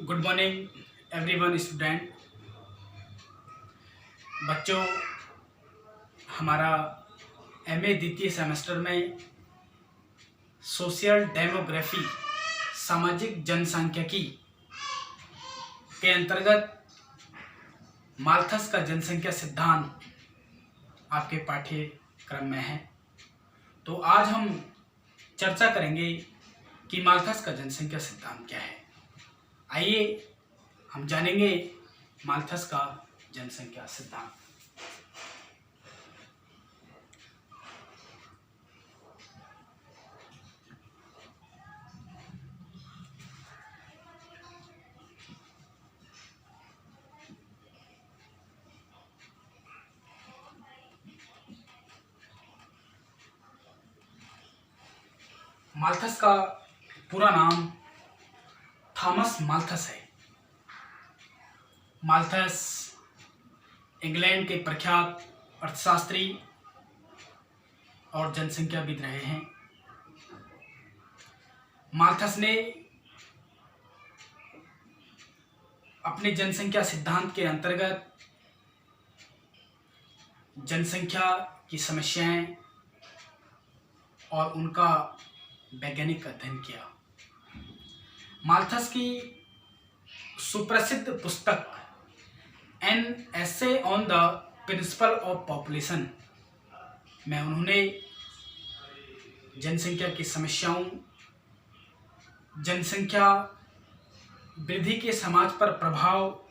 Good morning everyone student. बच्चों, हमारा MA द्वितीय सेमेस्टर में सोशल डेमोग्राफी सामाजिक जनसांख्यिकी के अंतर्गत माल्थस का जनसंख्या सिद्धांत आपके पाठ्यक्रम में है। तो आज हम चर्चा करेंगे कि माल्थस का जनसंख्या सिद्धांत क्या है। आइए हम जानेंगे माल्थस का जनसंख्या सिद्धांत। माल्थस का पूरा नाम थॉमस माल्थस है। माल्थस इंग्लैंड के प्रख्यात अर्थशास्त्री और जनसंख्याविद रहे हैं। माल्थस ने अपने जनसंख्या सिद्धांत के अंतर्गत जनसंख्या की समस्याएं और उनका वैज्ञानिक अध्ययन किया। माल्थस की सुप्रसिद्ध पुस्तक an essay on the principle of population में उन्होंने जनसंख्या की समस्याओं, जनसंख्या वृद्धि के समाज पर प्रभाव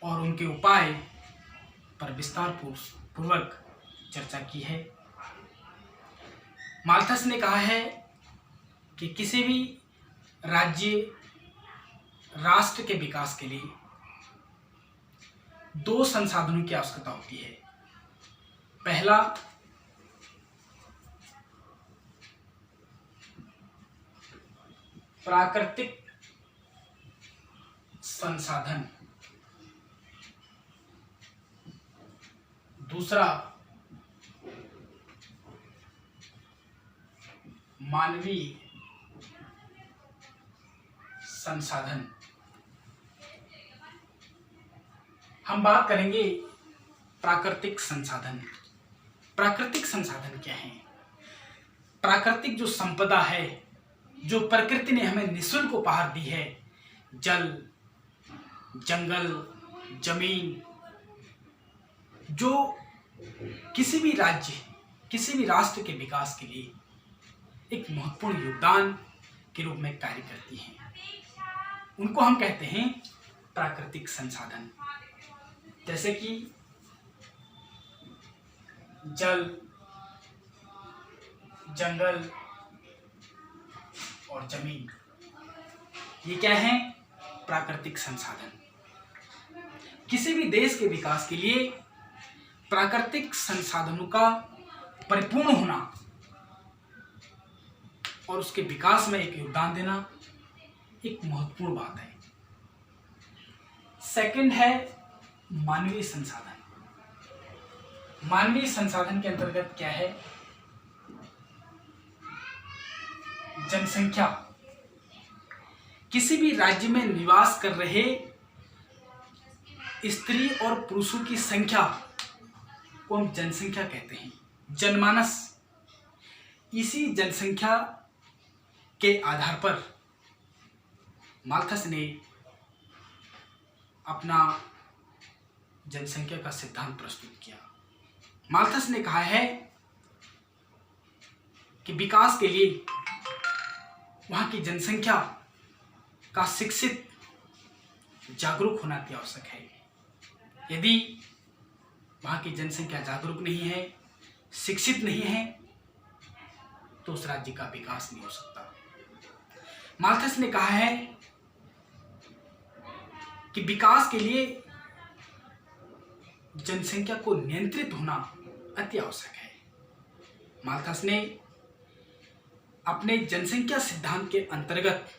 और उनके उपाय पर विस्तार पूर्वक चर्चा की है। माल्थस ने कहा है कि किसी भी राष्ट्र के विकास के लिए दो संसाधनों की आवश्यकता होती है। पहला प्राकृतिक संसाधन, दूसरा मानवीय संसाधन। हम बात करेंगे प्राकृतिक संसाधन। प्राकृतिक संसाधन क्या है? प्राकृतिक जो संपदा है, जो प्रकृति ने हमें निःशुल्क उपहार दी है, जल, जंगल, जमीन, जो किसी भी राज्य, किसी भी राष्ट्र के विकास के लिए एक महत्वपूर्ण योगदान के रूप में कार्य करती हैं, उनको हम कहते हैं प्राकृतिक संसाधन। जैसे कि जल, जंगल और जमीन, ये क्या है? प्राकृतिक संसाधन। किसी भी देश के विकास के लिए प्राकृतिक संसाधनों का परिपूर्ण होना और उसके विकास में एक योगदान देना एक महत्वपूर्ण बात है। सेकंड है मानवीय संसाधन। मानवीय संसाधन के अंतर्गत क्या है? जनसंख्या। किसी भी राज्य में निवास कर रहे स्त्री और पुरुषों की संख्या को हम जनसंख्या कहते हैं। जनमानस। इसी जनसंख्या के आधार पर माल्थस ने अपना जनसंख्या का सिद्धांत प्रस्तुत किया। माल्थस ने कहा है कि विकास के लिए वहां की जनसंख्या का शिक्षित, जागरूक होना अति आवश्यक है। यदि वहां की जनसंख्या जागरूक नहीं है, शिक्षित नहीं है, तो उस राज्य का विकास नहीं हो सकता। माल्थस ने कहा है कि विकास के लिए जनसंख्या को नियंत्रित होना अति आवश्यक है। माल्थस ने अपने जनसंख्या सिद्धांत के अंतर्गत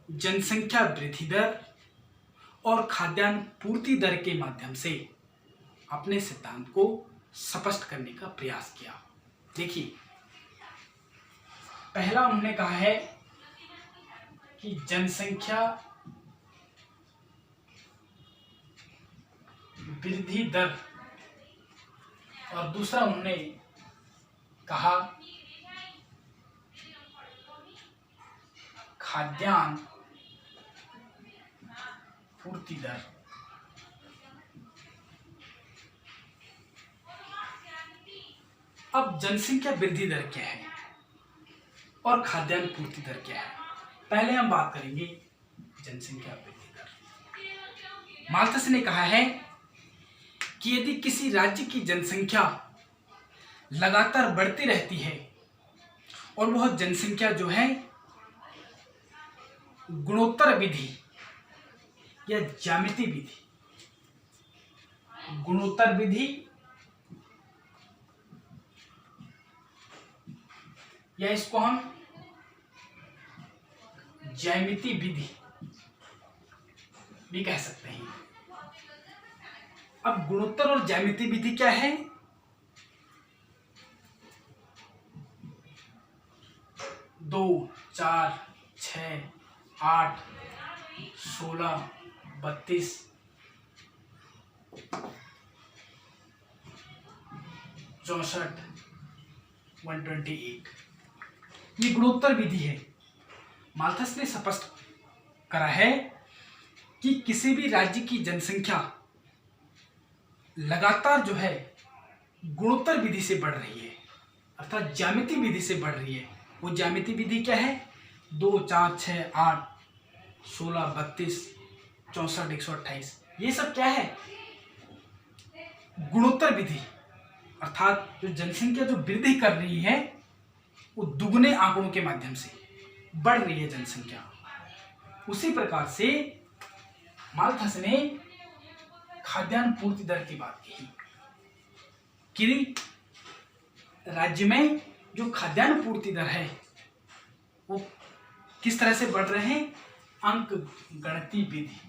जनसंख्या वृद्धि दर और खाद्यान्न पूर्ति दर के माध्यम से अपने सिद्धांत को स्पष्ट करने का प्रयास किया। देखिए, पहला उन्होंने कहा है कि जनसंख्या वृद्धि दर, और दूसरा उन्होंने कहा खाद्यान्न पूर्ति दर। अब जनसंख्या वृद्धि दर क्या है और खाद्यान्न पूर्ति दर क्या है? पहले हम बात करेंगे जनसंख्या वृद्धि दर। माल्थस ने कहा है कि यदि किसी राज्य की जनसंख्या लगातार बढ़ती रहती है और वह जनसंख्या जो है गुणोत्तर विधि या ज्यामिति विधि, गुणोत्तर विधि या इसको हम ज्यामिति विधि भी कह सकते हैं। अब गुणोत्तर और ज्यामिति विधि क्या है? दो, 4, 6, 8, 16, 32, 64, 128, ये गुणोत्तर विधि है। माल्थस ने स्पष्ट करा है कि किसी भी राज्य की जनसंख्या लगातार जो है गुणोत्तर विधि से बढ़ रही है, अर्थात ज्यामिति विधि से बढ़ रही है। वो ज्यामिति विधि क्या है? 2, 4, 6, 8, 16, 32, 64, 128, ये सब क्या है? गुणोत्तर विधि, अर्थात जो जनसंख्या जो वृद्धि कर रही है वो दुगने आंकड़ों के माध्यम से बढ़ रही है जनसंख्या। उसी प्रकार से माल्थस ने खाद्यान्न पूर्ति दर की बात कही कि राज्य में जो खाद्यान्न पूर्ति दर है वो किस तरह से बढ़ रहे हैं? अंक गणितीय विधि,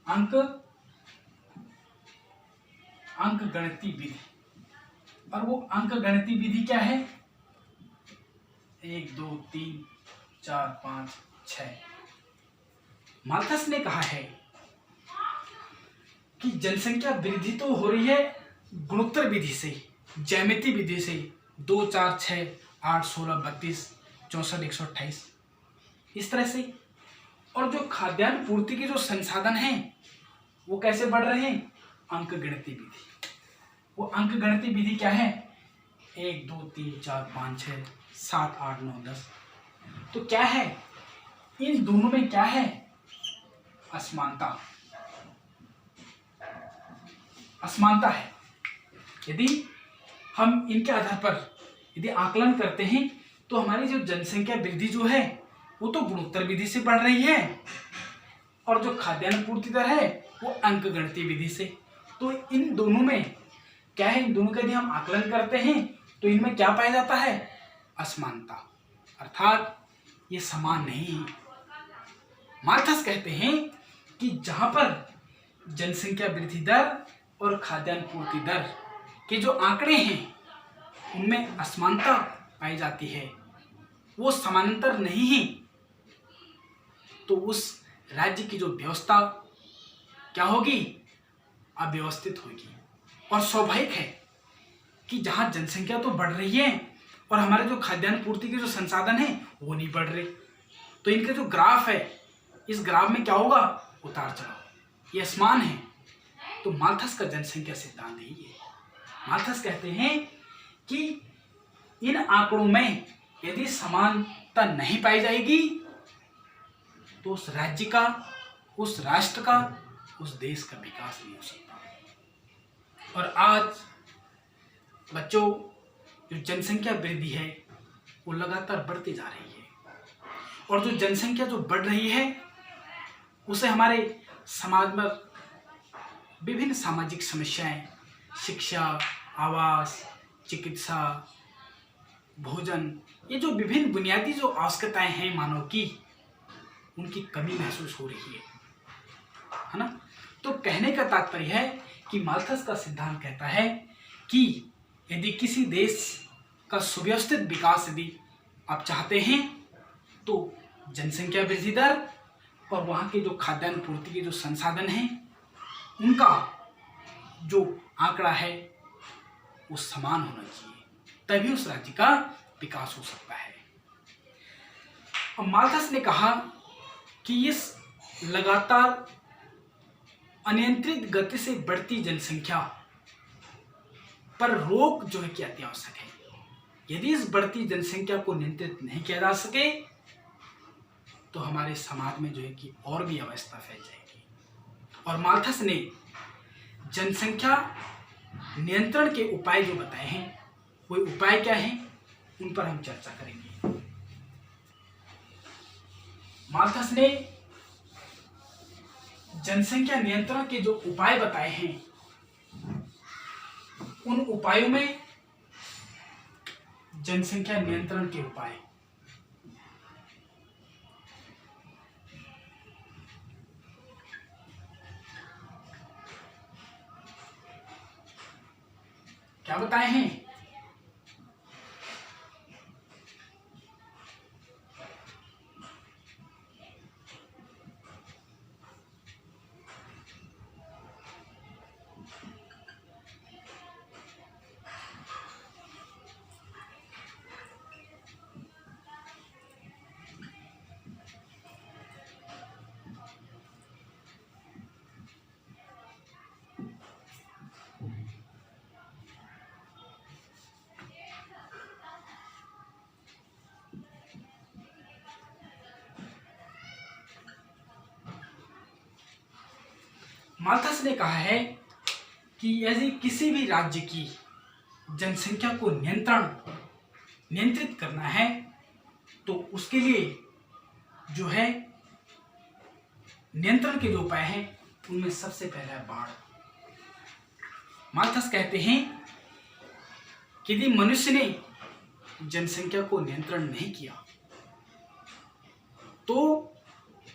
अंक गणितीय विधि। और वो अंक गणितीय विधि क्या है? 1, 2, 3, 4, 5, 6। माल्थस ने कहा है कि जनसंख्या वृद्धि तो हो रही है गुणोत्तर विधि से, ज्यामिति विधि से, 2, 4, 6, 8, 16, 32, 64, 128, इस तरह से। और जो खाद्यान्न पूर्ति के जो संसाधन हैं वो कैसे बढ़ रहे हैं? अंक गणितीय विधि। वो अंक गणितीय विधि क्या है? 1, 2, 3, 4, 5, 6, 7, 8, 9, 10। तो क्या है? इन दोनों में क्या है? असमानता, असमानता है। यदि हम इनके आधार पर यदि आकलन करते हैं तो हमारी जो जनसंख्या वृद्धि जो है वो तो गुणोत्तर विधि से बढ़ रही है और जो खाद्यान्न पूर्ति दर है वो अंक गणितीय विधि से। तो इन दोनों में क्या है? इन दोनों का यदि हम आकलन करते हैं तो इनमें क्या पाया जाता है? असमानता, अर्थात ये समान नहीं। माल्थस कहते हैं कि जहां पर जनसंख्या वृद्धि दर और खाद्यान्न पूर्ति दर के जो आंकड़े हैं उनमें असमानता पाई जाती है, वो समानांतर नहीं है, तो उस राज्य की जो व्यवस्था क्या होगी? अव्यवस्थित होगी। और स्वाभाविक है कि जहां जनसंख्या तो बढ़ रही है और हमारे जो खाद्यान्न पूर्ति के जो संसाधन है वो नहीं बढ़ रहे, तो इनका जो ग्राफ है इस ग्राफ में क्या होगा? उतार चढ़ाव, ये असमान है। तो माल्थस का जनसंख्या सिद्धांत यही है। माल्थस कहते हैं कि इन आंकड़ों में यदि समानता नहीं पाई जाएगी तो उस राज्य का, उस राष्ट्र का, उस देश का विकास नहीं हो सकता। और आज बच्चों जो जनसंख्या वृद्धि है वो लगातार बढ़ती जा रही है, और जो जनसंख्या जो बढ़ रही है उसे हमारे समाज में विभिन्न सामाजिक समस्याएं, शिक्षा, आवास, चिकित्सा, भोजन, ये जो विभिन्न बुनियादी जो आवश्यकताएं हैं मानव की, उनकी कमी महसूस हो रही है ना। तो कहने का तात्पर्य है कि माल्थस का सिद्धांत कहता है कि यदि किसी देश का सुव्यवस्थित विकास यदि आप चाहते हैं तो जनसंख्या वृद्धि दर और वहाँ के जो खाद्यान्न पूर्ति के जो संसाधन हैं उनका जो आंकड़ा है वो समान होना चाहिए, तभी उस राज्य का विकास हो सकता है। अब माल्थस ने कहा कि इस लगातार अनियंत्रित गति से बढ़ती जनसंख्या पर रोक जो है कि अति आवश्यक है। यदि इस बढ़ती जनसंख्या को नियंत्रित नहीं किया जा सके तो हमारे समाज में जो है कि और भी अवस्था फैल जाएगी। और माल्थस ने जनसंख्या नियंत्रण के उपाय जो बताए हैं वो उपाय क्या हैं उन पर हम चर्चा करेंगे। माल्थस ने जनसंख्या नियंत्रण के जो उपाय बताए हैं उन उपायों में जनसंख्या नियंत्रण के उपाय क्या बताए हैं? माल्थस ने कहा है कि यदि किसी भी राज्य की जनसंख्या को नियंत्रित करना है तो उसके लिए जो है नियंत्रण के जो उपाय हैं उनमें सबसे पहला है बाढ़। माल्थस कहते हैं कि यदि मनुष्य ने जनसंख्या को नियंत्रण नहीं किया तो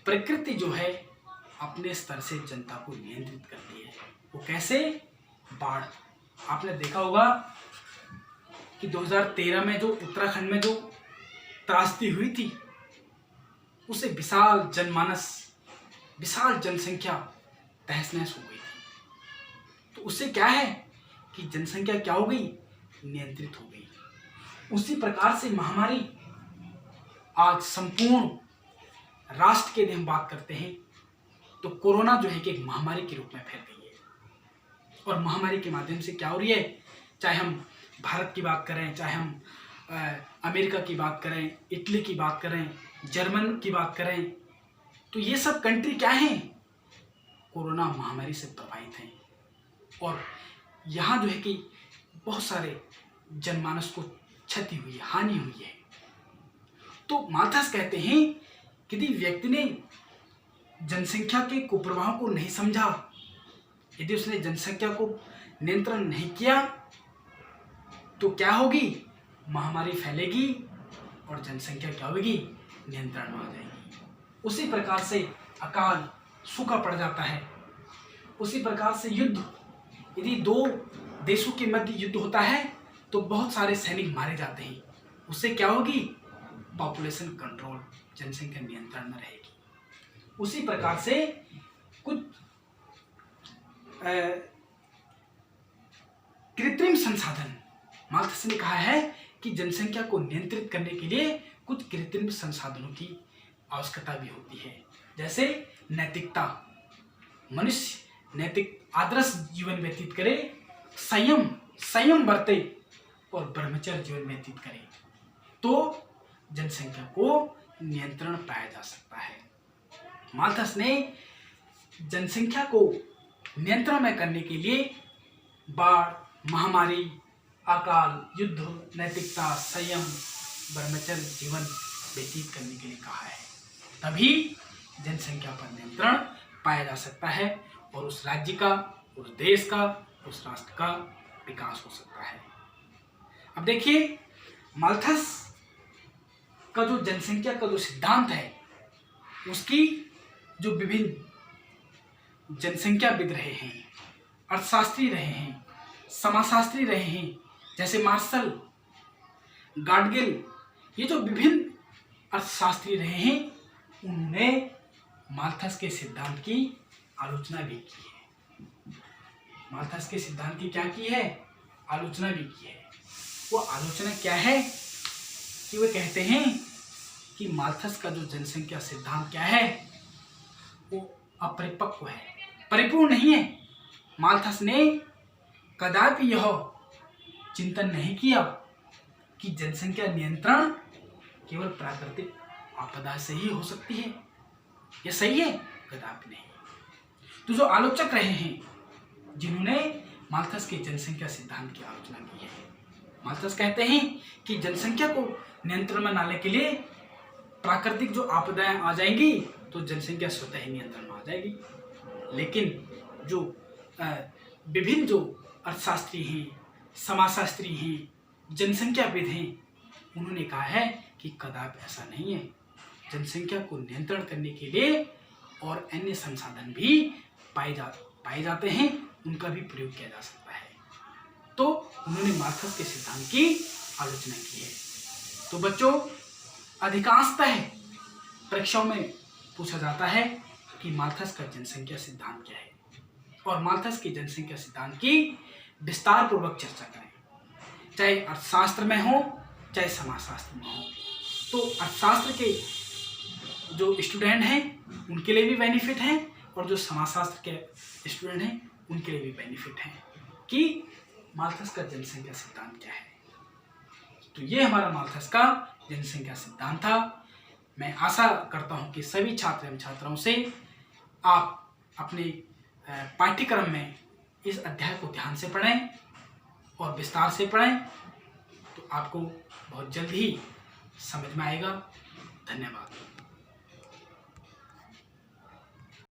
प्रकृति जो है अपने स्तर से जनता को नियंत्रित करती है। वो कैसे? बाढ़। आपने देखा होगा कि 2013 में जो उत्तराखंड में जो त्रासदी हुई थी उससे विशाल जनमानस, विशाल जनसंख्या तहस नहस हो गई थी। तो उससे क्या है कि जनसंख्या क्या हो गई? नियंत्रित हो गई। उसी प्रकार से महामारी आज संपूर्ण राष्ट्र के लिए हम बात करते हैं तो कोरोना जो है कि एक महामारी के रूप में फैल गई है। और महामारी के माध्यम से क्या हो रही है, चाहे हम भारत की बात करें, चाहे हम अमेरिका की बात करें, इटली की बात करें, जर्मन की बात करें, तो ये सब कंट्री क्या हैं? कोरोना महामारी से प्रभावित हैं। और यहाँ जो है कि बहुत सारे जनमानस को क्षति हुई है, हानि हुई है। तो माल्थस कहते हैं कि यदि व्यक्ति ने जनसंख्या के कुप्रभाव को नहीं समझा, यदि उसने जनसंख्या को नियंत्रण नहीं किया तो क्या होगी? महामारी फैलेगी और जनसंख्या क्या होगी? नियंत्रण में आ जाएगी। उसी प्रकार से अकाल सूखा पड़ जाता है। उसी प्रकार से युद्ध, यदि दो देशों के मध्य युद्ध होता है तो बहुत सारे सैनिक मारे जाते हैं। उससे क्या होगी? पॉपुलेशन कंट्रोल, जनसंख्या नियंत्रण में रहेगी। उसी प्रकार से कुछ कृत्रिम संसाधन, माल्थस ने कहा है कि जनसंख्या को नियंत्रित करने के लिए कुछ कृत्रिम संसाधनों की आवश्यकता भी होती है। जैसे नैतिकता, मनुष्य नैतिक आदर्श जीवन व्यतीत करे, संयम बरते और ब्रह्मचर्य जीवन व्यतीत करे तो जनसंख्या को नियंत्रण पाया जा सकता है। माल्थस ने जनसंख्या को नियंत्रण में करने के लिए बाढ़, महामारी, अकाल, युद्ध, नैतिकता, संयम, ब्रह्मचर्य जीवन व्यतीत करने के लिए कहा है। तभी जनसंख्या पर नियंत्रण पाया जा सकता है और उस राज्य का, उस देश का, उस राष्ट्र का विकास हो सकता है। अब देखिए, माल्थस का जो जनसंख्या का जो सिद्धांत है उसकी जो विभिन्न जनसंख्याविद रहे हैं, अर्थशास्त्री रहे हैं, समाजशास्त्री रहे हैं, जैसे मार्शल, गाडगिल, ये जो विभिन्न अर्थशास्त्री रहे हैं उन्होंने माल्थस के सिद्धांत की आलोचना भी की है। माल्थस के सिद्धांत की क्या की है? आलोचना भी की है। वो आलोचना क्या है कि वे कहते हैं कि माल्थस का जो जनसंख्या सिद्धांत क्या है, वो अपरिपक्व है, परिपूर्ण नहीं है। माल्थस ने कदापि यह चिंतन नहीं किया कि जनसंख्या नियंत्रण केवल प्राकृतिक आपदा से ही हो सकती है। यह सही है? कदापि नहीं। तो जो आलोचक रहे हैं, जिन्होंने माल्थस के जनसंख्या सिद्धांत की आलोचना की है, माल्थस कहते हैं कि जनसंख्या को नियंत्रण में लाने के लिए प्राकृतिक जो आपदाएं आ जाएंगी तो जनसंख्या स्वतः ही नियंत्रण में आ जाएगी। लेकिन जो विभिन्न जो अर्थशास्त्री हैं, समाजशास्त्री हैं, जनसंख्याविद हैं, उन्होंने कहा है कि कदापि ऐसा नहीं है। जनसंख्या को नियंत्रण करने के लिए और अन्य संसाधन भी पाए जाते हैं, उनका भी प्रयोग किया जा सकता है। तो उन्होंने माल्थस के सिद्धांत की आलोचना की है। तो बच्चों, अधिकांशतः परीक्षाओं में पूछा जाता है कि माल्थस का जनसंख्या सिद्धांत क्या है, और माल्थस के जनसंख्या सिद्धांत की विस्तार पूर्वक चर्चा करें, चाहे अर्थशास्त्र में हो चाहे समाजशास्त्र में हो। तो अर्थशास्त्र के जो स्टूडेंट हैं उनके लिए भी बेनिफिट है, और जो समाजशास्त्र के स्टूडेंट हैं उनके लिए भी बेनिफिट है कि माल्थस का जनसंख्या सिद्धांत क्या है। तो ये हमारा माल्थस का जनसंख्या सिद्धांत था। मैं आशा करता हूँ कि सभी छात्र एवं छात्राओं से आप अपने पाठ्यक्रम में इस अध्याय को ध्यान से पढ़ें और विस्तार से पढ़ें, तो आपको बहुत जल्द ही समझ में आएगा। धन्यवाद।